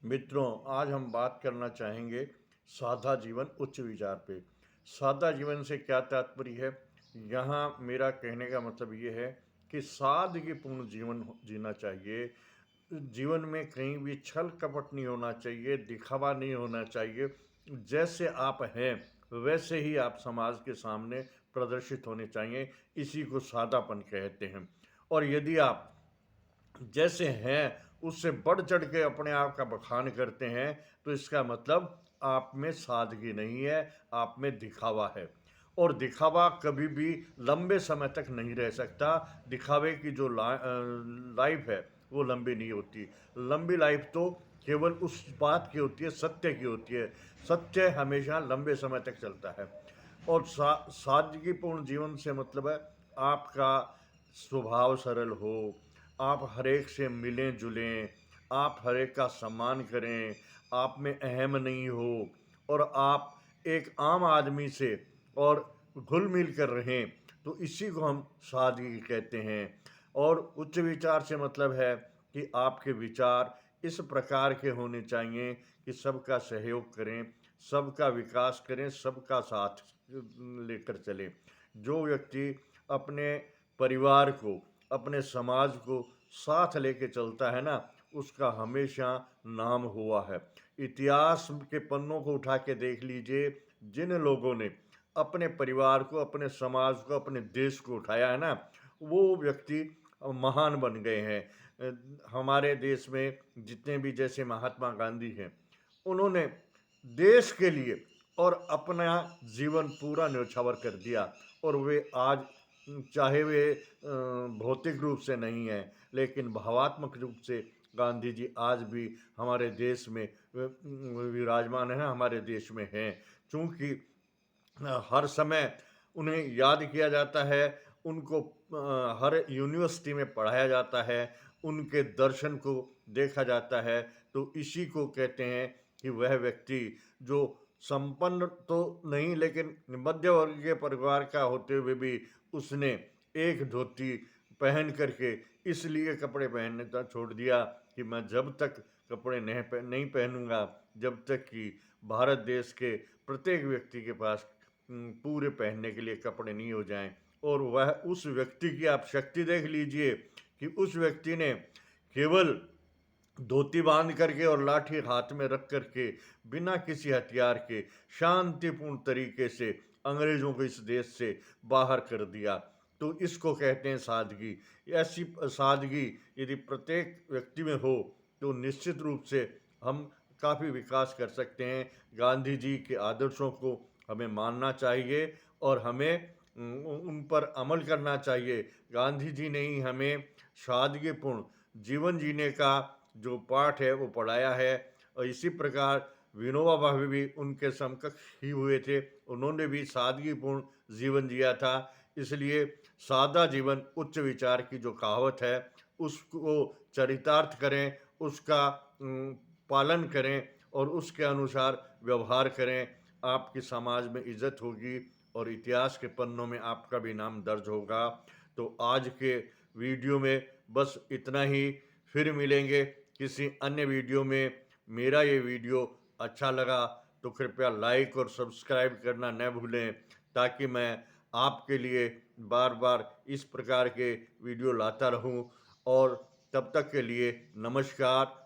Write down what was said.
मित्रों, आज हम बात करना चाहेंगे सादा जीवन उच्च विचार पे। सादा जीवन से क्या तात्पर्य है? यहाँ मेरा कहने का मतलब ये है कि सादगीपूर्ण जीवन जीना चाहिए। जीवन में कहीं भी छल कपट नहीं होना चाहिए, दिखावा नहीं होना चाहिए। जैसे आप हैं वैसे ही आप समाज के सामने प्रदर्शित होने चाहिए। इसी को सादापन कहते हैं। और यदि आप जैसे हैं उससे बढ़ चढ़ के अपने आप का बखान करते हैं तो इसका मतलब आप में सादगी नहीं है, आप में दिखावा है। और दिखावा कभी भी लंबे समय तक नहीं रह सकता। दिखावे की जो लाइफ है वो लंबी नहीं होती। लंबी लाइफ तो केवल उस बात की होती है, सत्य की होती है। सत्य हमेशा लंबे समय तक चलता है। और सादगीपूर्ण जीवन से मतलब है आपका स्वभाव सरल हो, आप हर एक से मिलें जुलें, आप हर एक का सम्मान करें, आप में अहम नहीं हो और आप एक आम आदमी से और घुल मिल कर रहें। तो इसी को हम सादगी कहते हैं। और उच्च विचार से मतलब है कि आपके विचार इस प्रकार के होने चाहिए कि सबका सहयोग करें, सबका विकास करें, सबका साथ लेकर चलें। जो व्यक्ति अपने परिवार को, अपने समाज को साथ लेके चलता है ना, उसका हमेशा नाम हुआ है। इतिहास के पन्नों को उठा के देख लीजिए, जिन लोगों ने अपने परिवार को, अपने समाज को, अपने देश को उठाया है ना, वो व्यक्ति महान बन गए हैं। हमारे देश में जितने भी जैसे महात्मा गांधी हैं, उन्होंने देश के लिए और अपना जीवन पूरा न्यौछावर कर दिया। और वे आज चाहे वे भौतिक रूप से नहीं है लेकिन भावात्मक रूप से गांधी जी आज भी हमारे देश में विराजमान है, हमारे देश में हैं। चूँकि हर समय उन्हें याद किया जाता है, उनको हर यूनिवर्सिटी में पढ़ाया जाता है, उनके दर्शन को देखा जाता है। तो इसी को कहते हैं कि वह व्यक्ति जो संपन्न तो नहीं लेकिन मध्य वर्गीय परिवार का होते हुए भी उसने एक धोती पहन करके इसलिए कपड़े पहनना छोड़ दिया कि मैं जब तक कपड़े नहीं पहनूंगा जब तक कि भारत देश के प्रत्येक व्यक्ति के पास पूरे पहनने के लिए कपड़े नहीं हो जाएं। और वह उस व्यक्ति की आप शक्ति देख लीजिए कि उस व्यक्ति ने केवल धोती बांध करके और लाठी हाथ में रख करके बिना किसी हथियार के शांतिपूर्ण तरीके से अंग्रेजों को इस देश से बाहर कर दिया। तो इसको कहते हैं सादगी। ऐसी सादगी यदि प्रत्येक व्यक्ति में हो तो निश्चित रूप से हम काफ़ी विकास कर सकते हैं। गांधी जी के आदर्शों को हमें मानना चाहिए और हमें उन पर अमल करना चाहिए। गांधी जी ने ही हमें सादगीपूर्ण जीवन जीने का जो पाठ है वो पढ़ाया है। और इसी प्रकार विनोबा भावे भी उनके समकक्ष ही हुए थे, उन्होंने भी सादगीपूर्ण जीवन जिया था। इसलिए सादा जीवन उच्च विचार की जो कहावत है उसको चरितार्थ करें, उसका पालन करें और उसके अनुसार व्यवहार करें। आपकी समाज में इज्जत होगी और इतिहास के पन्नों में आपका भी नाम दर्ज होगा। तो आज के वीडियो में बस इतना ही। फिर मिलेंगे किसी अन्य वीडियो में। मेरा ये वीडियो अच्छा लगा तो कृपया लाइक और सब्सक्राइब करना न भूलें, ताकि मैं आपके लिए बार बार इस प्रकार के वीडियो लाता रहूं। और तब तक के लिए नमस्कार।